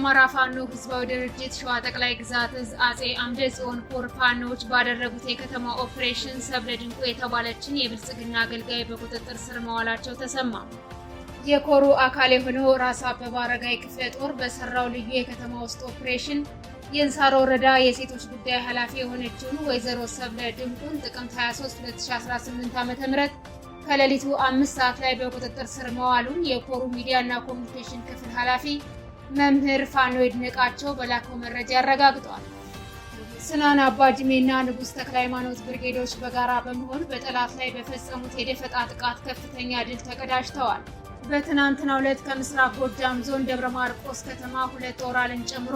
የአማራ ፋኖ ህዝባዊ ድርጅት ሸዋ ጠቅላይ ግዛት እዝ አጼ አምደ ጽዮን ኮር ፋኖች ባደረጉት የከተማ ኦፕሬሽን ሰብለ ድንቁ የተባለችን የብልጽግና አገልጋይ በቁጥጥር ስር መዋላቸው ተሰማ። የኮሩ አካል የሆነው ራስ አበበ አረጋይ ክፍለ ጦር በሰራው ልዩ የከተማ ውስጥ ኦፕሬሽን የእንሳሮ ወረዳ የሴቶች ጉዳይ ኃላፊ የሆነችውን ወይዘሮ ሰብለ ድንቁን ጥቅምት 23 2018 ዓ.ም ከሌሊቱ 5 ሰዓት ላይ በቁጥጥር ስር መዋሉን የኮሩ ሚዲያና ኮሙኒኬሽን ክፍል ኃላፊ መምህር ፋኖ ይድነቃቸው በላከው መረጃ ያረጋግጧል። ስናን አባጅሜና ንጉስ ተክለ ሃይማኖት ብርጌዶች በጋራ በመሆን በጠላት ላይ በፈጸሙት የደፈጣ ጥቃት ከፍተኛ ድል ተቀዳጅተዋል። በትናንትናው ዕለት ከምስራቅ ጎጃም ዞን ደብረ ማርቆስ ከተማ 2 ኦራልን ጨምሮ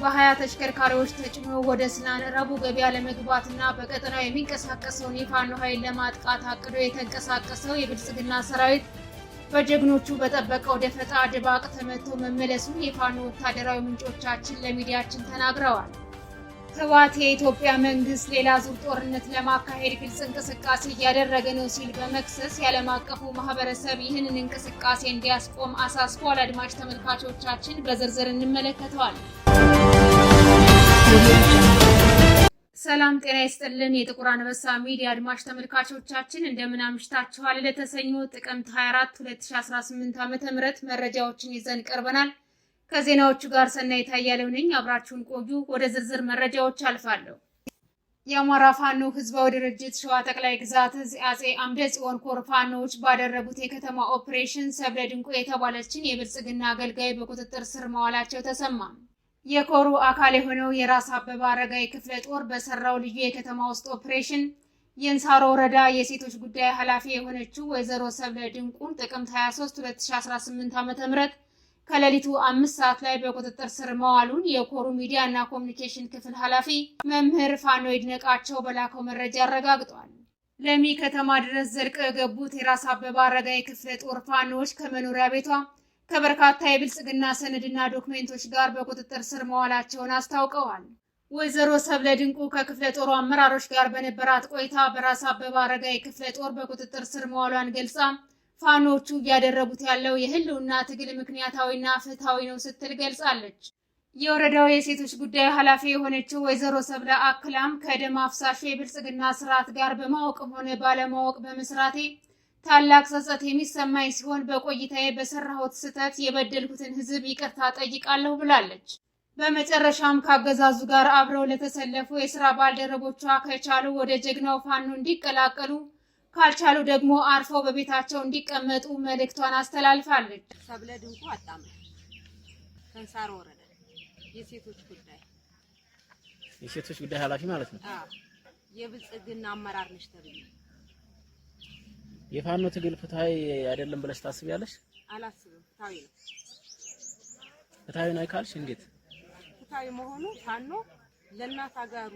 በ20 ተሽከርካሪዎች ተጭኖ ወደ ስናን ረቡ ገበያ ለመግባትና በቀጠናው የሚንቀሳቀሰውን የፋኖ ኃይል ለማጥቃት አቅዶ የተንቀሳቀሰው የብልጽግና ሰራዊት በጀግኖቹ በጠበቀው ደፈጣ ድባቅ ተመቶ መመለሱን የፋኖ ወታደራዊ ምንጮቻችን ለሚዲያችን ተናግረዋል። ህወሓት የኢትዮጵያ መንግስት ሌላ ዙር ጦርነት ለማካሄድ ግልጽ እንቅስቃሴ እያደረገ ነው ሲል በመክሰስ የዓለም አቀፉ ማህበረሰብ ይህንን እንቅስቃሴ እንዲያስቆም አሳስቧል። አድማጭ ተመልካቾቻችን በዝርዝር እንመለከተዋል። ሰላም ጤና ይስጥልን። የጥቁር አንበሳ ሚዲያ አድማጭ ተመልካቾቻችን እንደምን አምሽታችኋል? ለተሰኞ ጥቅምት 24 2018 ዓ.ም መረጃዎችን ይዘን ቀርበናል። ከዜናዎቹ ጋር ሰናይት አያሌው ነኝ። አብራችሁን ቆዩ። ወደ ዝርዝር መረጃዎች አልፋለሁ። የአማራ ፋኖ ህዝባዊ ድርጅት ሸዋ ጠቅላይ ግዛት እዝ አጼ አምደ ጽዮን ኮር ፋኖች ባደረጉት የከተማ ኦፕሬሽን ሰብለ ድንቁ የተባለችን የብልጽግና አገልጋይ በቁጥጥር ስር መዋላቸው ተሰማ። የኮሩ አካል የሆነው የራስ አበበ አረጋይ ክፍለ ጦር በሰራው ልዩ የከተማ ውስጥ ኦፕሬሽን የእንሳሮ ወረዳ የሴቶች ጉዳይ ኃላፊ የሆነችው ወይዘሮ ሰብለ ድንቁን ጥቅምት 23 2018 ዓ.ም ከሌሊቱ 5 ሰዓት ላይ በቁጥጥር ስር መዋሉን የኮሩ ሚዲያና ኮሙኒኬሽን ክፍል ኃላፊ መምህር ፋኖ ይድነቃቸው በላከው መረጃ ያረጋግጧል። ለሚ ከተማ ድረስ ዘልቀው የገቡት የራስ አበበ አረጋይ ክፍለ ጦር ፋኖች ከመኖሪያ ቤቷ ከበርካታ የብልጽግና ሰነድና ዶክሜንቶች ጋር በቁጥጥር ስር መዋላቸውን አስታውቀዋል። ወይዘሮ ሰብለ ድንቁ ከክፍለ ጦሩ አመራሮች ጋር በነበራት ቆይታ በራስ አበበ አረጋይ ክፍለ ጦር በቁጥጥር ስር መዋሏን ገልጻ ፋኖቹ እያደረጉት ያለው የህልውና ትግል ምክንያታዊና ፍትሃዊ ነው ስትል ገልጻለች። የወረዳው የሴቶች ጉዳይ ኃላፊ የሆነችው ወይዘሮ ሰብለ አክላም ከደም አፍሳሹ የብልጽግና ስርዓት ጋር በማወቅም ሆነ ባለማወቅ በመስራቴ ታላቅ ጸጸት የሚሰማኝ ሲሆን በቆይታዬ በሰራሁት ስህተት የበደልኩትን ህዝብ ይቅርታ ጠይቃለሁ ብላለች። በመጨረሻም ካገዛዙ ጋር አብረው ለተሰለፉ የስራ ባልደረቦቿ ከቻሉ ወደ ጀግናው ፋኖ እንዲቀላቀሉ ካልቻሉ ደግሞ አርፈው በቤታቸው እንዲቀመጡ መልእክቷን አስተላልፋለች። ሰብለ ድንቁ አጣም ከንሳሮ ወረዳ የሴቶች ጉዳይ ኃላፊ ማለት ነው። የብልጽግና አመራር ነሽ ተብዬ የፋኖ ትግል ፍትሃዊ አይደለም ብለሽ ታስቢያለሽ? አላስብም። ፍትሃዊ ነው። ፍትሃዊ ነው ካልሽ እንዴት? ፍትሃዊ መሆኑ ፋኖ ለእናት ሀገሩ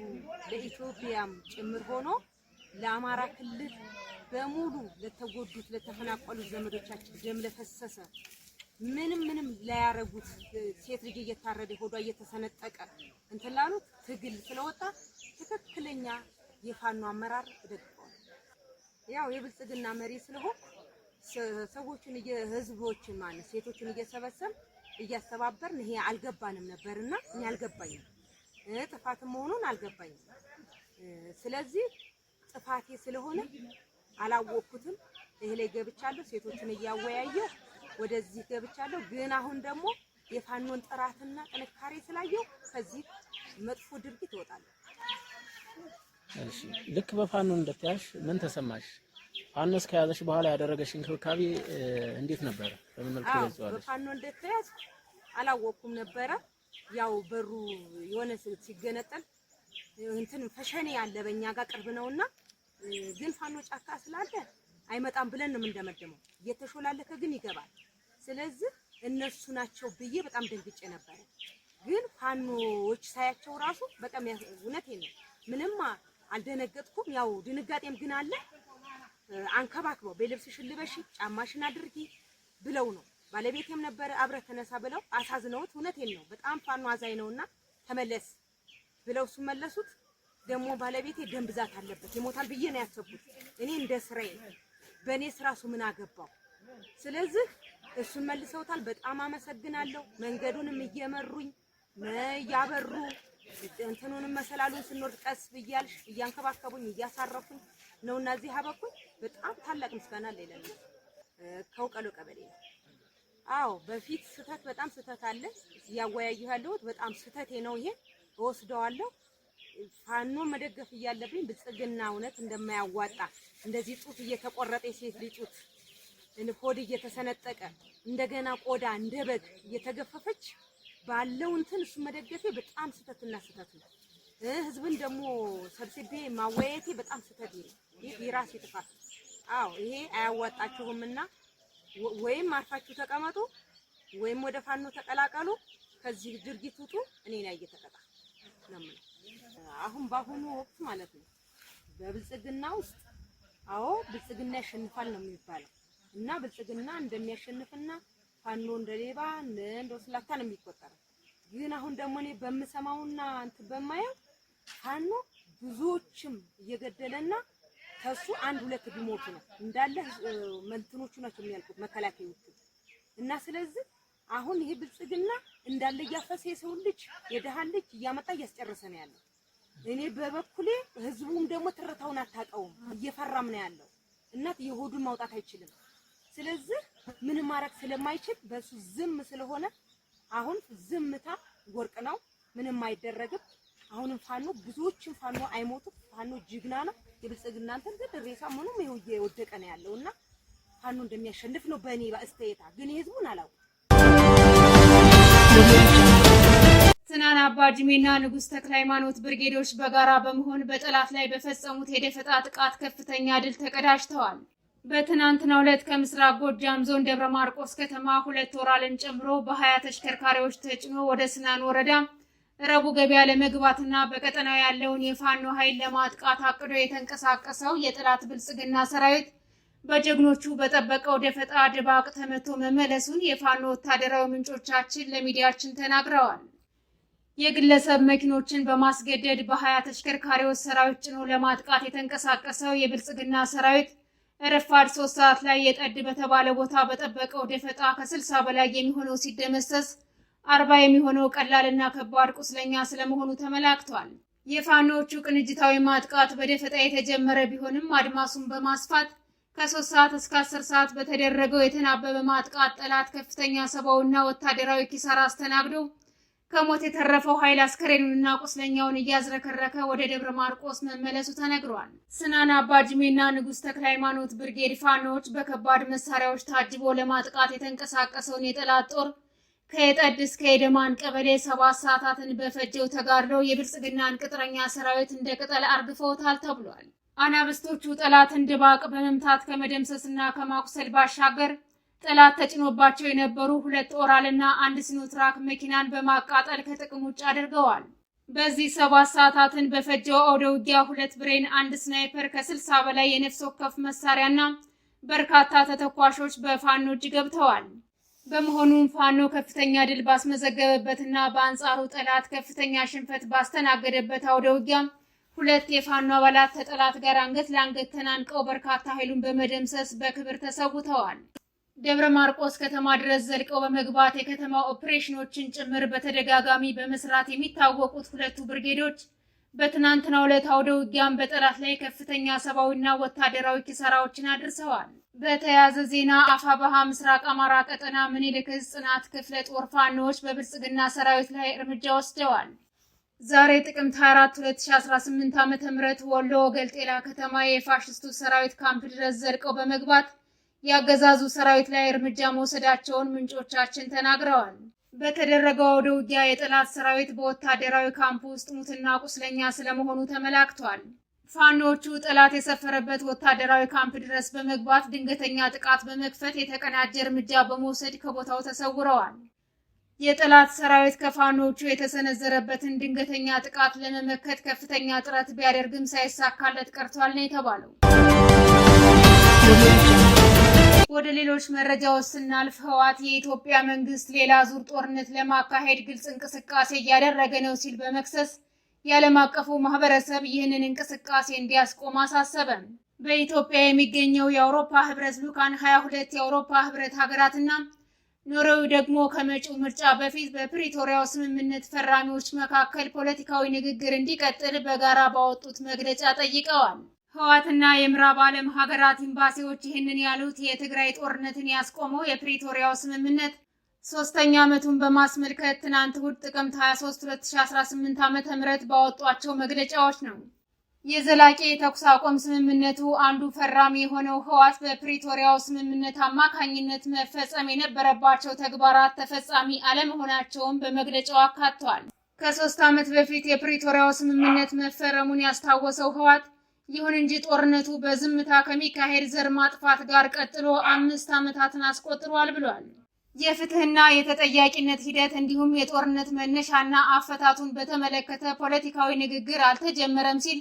ለኢትዮጵያም ጭምር ሆኖ ለአማራ ክልል በሙሉ ለተጎዱት ለተፈናቀሉት ዘመዶቻችን ደም ለፈሰሰ ምንም ላያረጉት ሴት ልጅ እየታረደ ሆዷ እየተሰነጠቀ እንትን ላሉት ትግል ስለወጣ ትክክለኛ የፋኖ አመራር ደግፈዋል። ያው የብልጽግና መሪ ስለሆነ ሰዎችን ህዝቦችን ማለት ሴቶችን እየሰበሰብ እያስተባበርን ይሄ አልገባንም ነበርና እኔ አልገባኝም፣ ጥፋት መሆኑን አልገባኝም። ስለዚህ ጥፋቴ ስለሆነ አላወቅኩትም። ይሄ ላይ ገብቻለሁ፣ ሴቶችን እያወያየሁ ወደዚህ ገብቻለሁ። ግን አሁን ደግሞ የፋኖን ጥራትና ጥንካሬ ስላየው ከዚህ መጥፎ ድርጊት እወጣለሁ። እሺ፣ ልክ በፋኖ እንደተያሽ ምን ተሰማሽ? ፋኖ እስከያዘሽ በኋላ ያደረገሽ እንክብካቤ እንዴት ነበር? በምን መልኩ ገልጸዋለሽ? በፋኖ እንደተያዝ አላወቅኩም ነበረ። ያው በሩ የሆነ ሲገነጠል እንትን ፈሸኔ ያለ በእኛ ጋር ቅርብ ነውና ግን ፋኖ ጫካ ስላለ አይመጣም ብለን ነው እንደመደመው። እየተሾላለከ ግን ይገባል። ስለዚህ እነሱ ናቸው ብዬ በጣም ደንግጬ ነበር። ግን ፋኖዎች ሳያቸው ራሱ በጣም እውነቴን ነው ምንም አልደነገጥኩም። ያው ድንጋጤም ግን አለ። አንከባክበው በልብስሽን ልበሺ ጫማሽን አድርጊ ብለው ነው። ባለቤቴም ነበር አብረህ ተነሳ ብለው አሳዝነውት እውነቴን ነው በጣም ፋኖ አዛኝ ነውና ተመለስ ብለው ሲመለሱት ደግሞ ባለቤቴ ደም ብዛት አለበት ይሞታል ብዬ ነው ያሰብኩት። እኔ እንደ ስራዬ በእኔ ስራሱ ምን አገባው። ስለዚህ እሱን መልሰውታል። በጣም አመሰግናለሁ። መንገዱንም እየመሩኝ ያበሩ እንትኑንም መሰላሉን ስንወርድ ቀስ ብያልሽ እያንከባከቡኝ እያሳረፉኝ ነውና እዚህ አበኩኝ። በጣም ታላቅ ምስጋና ለሌለ ከውቀሎ ቀበሌ ነው። አዎ በፊት ስተት በጣም ስተት አለ። ያወያዩ ያለሁት በጣም ስተቴ ነው። ይሄ እወስደዋለሁ። ፋኖ መደገፍ እያለብኝ ብልጽግና እውነት እንደማያዋጣ እንደዚህ ጡት እየተቆረጠ ሴት ልጅ ጡት ሆድ እየተሰነጠቀ እንደገና ቆዳ እንደ በግ እየተገፈፈች ባለው እንትን እሱ መደገፌ በጣም ስተትና ስተት ነው። ህዝብን ደግሞ ሰብስቤ ማወያየቴ በጣም ስተት ነው። ይሄ የራሴ ጥፋት። አዎ ይሄ አያዋጣችሁምና ወይም አርፋችሁ ተቀመጡ ወይም ወደ ፋኖ ተቀላቀሉ፣ ከዚህ ድርጊት ውጡ፣ እኔን ያየተቀጣ ነው። አሁን ባሁኑ ወቅት ማለት ነው በብልጽግና ውስጥ አዎ ብልጽግና ያሸንፋል ነው የሚባለው እና ብልጽግና እንደሚያሸንፍና ፋኖ እንደሌባ እንደ ወስላታ ነው የሚቆጠረው። ግን አሁን ደግሞ እኔ በምሰማውና እንትን በማየው ፋኖ ብዙዎችም እየገደለና ከሱ አንድ ሁለት ቢሞቱ ነው እንዳለ መንትኖቹ ናቸው የሚያልቁት መከላከያዎቹ እና ስለዚህ አሁን ይሄ ብልጽግና እንዳለ እያፈሰ የሰው ልጅ የደሃን ልጅ እያመጣ እያስጨረሰ ነው ያለው። እኔ በበኩሌ ህዝቡም ደግሞ ትርታውን አታውቀውም እየፈራም ነው ያለው። እናት የሆዱን ማውጣት አይችልም። ስለዚህ ምንም ማድረግ ስለማይችል በሱ ዝም ስለሆነ አሁን ዝምታ ወርቅ ነው፣ ምንም አይደረግም። አሁንም ፋኖ ብዙዎችን ፋኖ አይሞቱም። ፋኖ ጅግና ነው። የብልጽግና እንትን ግን ሬሳ ምኑም ይኸው እየወደቀ ነው ያለውና ፋኖ እንደሚያሸንፍ ነው በእኔ አስተያየት። ግን የህዝቡን አላውቅም። ስናን አባጅሜና ንጉስ ተክለ ሃይማኖት ብርጌዶች በጋራ በመሆን በጠላት ላይ በፈጸሙት የደፈጣ ጥቃት ከፍተኛ ድል ተቀዳጅተዋል። በትናንትናው ዕለት ከምስራቅ ጎጃም ዞን ደብረ ማርቆስ ከተማ 2 ወራልን ጨምሮ በ20 ተሽከርካሪዎች ተጭኖ ወደ ስናን ወረዳ ረቡ ገበያ ለመግባትና በቀጠናው ያለውን የፋኖ ኃይል ለማጥቃት አቅዶ የተንቀሳቀሰው የጠላት ብልጽግና ሰራዊት በጀግኖቹ በጠበቀው ደፈጣ ድባቅ ተመቶ መመለሱን የፋኖ ወታደራዊ ምንጮቻችን ለሚዲያችን ተናግረዋል። የግለሰብ መኪኖችን በማስገደድ በ20 ተሽከርካሪዎች ሰራዊት ጭኖ ለማጥቃት የተንቀሳቀሰው የብልጽግና ሰራዊት ረፋድ 3 ሰዓት ላይ የጠድ በተባለ ቦታ በጠበቀው ደፈጣ ከ60 በላይ የሚሆነው ሲደመሰስ 40 የሚሆነው ቀላልና ከባድ ቁስለኛ ስለመሆኑ ተመላክቷል። የፋኖቹ ቅንጅታዊ ማጥቃት በደፈጣ የተጀመረ ቢሆንም አድማሱን በማስፋት ከ3 ሰዓት እስከ 10 ሰዓት በተደረገው የተናበበ ማጥቃት ጠላት ከፍተኛ ሰብአዊና ወታደራዊ ኪሳራ አስተናግዶ ከሞት የተረፈው ኃይል አስከሬኑንና ቁስለኛውን እያዝረከረከ ወደ ደብረ ማርቆስ መመለሱ ተነግሯል። ስናን አባጅሜና ንጉስ ተክለ ሃይማኖት ብርጌድ ፋኖች በከባድ መሳሪያዎች ታጅቦ ለማጥቃት የተንቀሳቀሰውን የጠላት ጦር ከየጠድ እስከ የደማን ቀበሌ 7 ሰዓታትን በፈጀው ተጋድሎ የብልጽግናን ቅጥረኛ ሰራዊት እንደ ቅጠል አርግፈውታል ተብሏል። አናብስቶቹ ጠላትን ድባቅ በመምታት ከመደምሰስና ከማቁሰል ባሻገር ጠላት ተጭኖባቸው የነበሩ 2 ኦራልና 1 ሲኖትራክ መኪናን በማቃጠል ከጥቅም ውጭ አድርገዋል። በዚህ 7 ሰዓታትን በፈጀው አውደ ውጊያ 2 ብሬን፣ 1 ስናይፐር፣ ከ60 በላይ የነፍስ ወከፍ መሳሪያና በርካታ ተተኳሾች በፋኖ እጅ ገብተዋል። በመሆኑም ፋኖ ከፍተኛ ድል ባስመዘገበበትና በአንጻሩ ጠላት ከፍተኛ ሽንፈት ባስተናገደበት አውደ ውጊያ 2 የፋኖ አባላት ከጠላት ጋር አንገት ለአንገት ተናንቀው በርካታ ኃይሉን በመደምሰስ በክብር ተሰውተዋል። ደብረ ማርቆስ ከተማ ድረስ ዘልቀው በመግባት የከተማ ኦፕሬሽኖችን ጭምር በተደጋጋሚ በመስራት የሚታወቁት 2ቱ ብርጌዶች በትናንትናው ዕለት አውደ ውጊያም በጠላት ላይ ከፍተኛ ሰብአዊና ወታደራዊ ኪሳራዎችን አድርሰዋል። በተያያዘ ዜና አፋባሃ ምስራቅ አማራ ቀጠና ምኒልክ ዕዝ ጽናት ክፍለ ጦር ፋኖዎች በብልጽግና ሰራዊት ላይ እርምጃ ወስደዋል። ዛሬ ጥቅምት 24 2018 ዓ.ም ወሎ ገልጤላ ከተማ የፋሽስቱ ሰራዊት ካምፕ ድረስ ዘልቀው በመግባት ያገዛዙ ሰራዊት ላይ እርምጃ መውሰዳቸውን ምንጮቻችን ተናግረዋል። በተደረገው አውደ ውጊያ የጠላት ሰራዊት በወታደራዊ ካምፕ ውስጥ ሙትና ቁስለኛ ስለመሆኑ ተመላክቷል። ፋኖቹ ጠላት የሰፈረበት ወታደራዊ ካምፕ ድረስ በመግባት ድንገተኛ ጥቃት በመክፈት የተቀናጀ እርምጃ በመውሰድ ከቦታው ተሰውረዋል። የጠላት ሰራዊት ከፋኖቹ የተሰነዘረበትን ድንገተኛ ጥቃት ለመመከት ከፍተኛ ጥረት ቢያደርግም ሳይሳካለት ቀርቷል ነው የተባለው። ወደ ሌሎች መረጃዎች ስናልፍ ህወሓት የኢትዮጵያ መንግስት ሌላ ዙር ጦርነት ለማካሄድ ግልጽ እንቅስቃሴ እያደረገ ነው ሲል በመክሰስ የዓለም አቀፉ ማህበረሰብ ይህንን እንቅስቃሴ እንዲያስቆም አሳሰበ። በኢትዮጵያ የሚገኘው የአውሮፓ ህብረት ልዑካን 22 የአውሮፓ ህብረት ሀገራትና ኖርዌይ ደግሞ ከመጪው ምርጫ በፊት በፕሪቶሪያው ስምምነት ፈራሚዎች መካከል ፖለቲካዊ ንግግር እንዲቀጥል በጋራ ባወጡት መግለጫ ጠይቀዋል። ህወሓትና የምዕራብ ዓለም ሀገራት ኤምባሲዎች ይህንን ያሉት የትግራይ ጦርነትን ያስቆመው የፕሪቶሪያው ስምምነት 3ኛ ዓመቱን በማስመልከት ትናንት እሁድ ጥቅምት 23 2018 ዓ.ም ባወጧቸው መግለጫዎች ነው። የዘላቂ የተኩስ አቁም ስምምነቱ አንዱ ፈራሚ የሆነው ህወሓት በፕሪቶሪያው ስምምነት አማካኝነት መፈጸም የነበረባቸው ተግባራት ተፈጻሚ አለመሆናቸውን በመግለጫው አካቷል። ከ3 ዓመት በፊት የፕሪቶሪያው ስምምነት መፈረሙን ያስታወሰው ህወሓት ይሁን እንጂ ጦርነቱ በዝምታ ከሚካሄድ ዘር ማጥፋት ጋር ቀጥሎ 5 ዓመታትን አስቆጥሯል ብሏል። የፍትህና የተጠያቂነት ሂደት እንዲሁም የጦርነት መነሻና አፈታቱን በተመለከተ ፖለቲካዊ ንግግር አልተጀመረም ሲል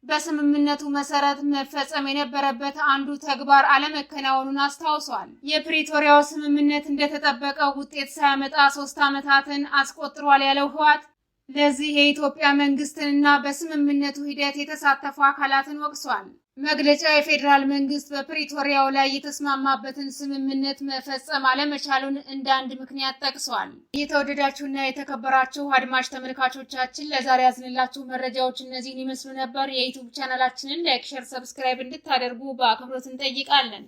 በስምምነቱ መሰረት መፈጸም የነበረበት አንዱ ተግባር አለመከናወኑን አስታውሷል። የፕሪቶሪያው ስምምነት እንደተጠበቀው ውጤት ሳያመጣ 3 ዓመታትን አስቆጥሯል ያለው ህወሓት ለዚህ የኢትዮጵያ መንግስትንና በስምምነቱ ሂደት የተሳተፉ አካላትን ወቅሷል። መግለጫው የፌዴራል መንግስት በፕሪቶሪያው ላይ የተስማማበትን ስምምነት መፈጸም አለመቻሉን እንደ አንድ ምክንያት ጠቅሷል። የተወደዳችሁና የተከበራችሁ አድማጭ ተመልካቾቻችን ለዛሬ ያዝንላችሁ መረጃዎች እነዚህን ይመስሉ ነበር። የዩቲዩብ ቻናላችንን ላይክ፣ ሼር፣ ሰብስክራይብ እንድታደርጉ በአክብሮት እንጠይቃለን።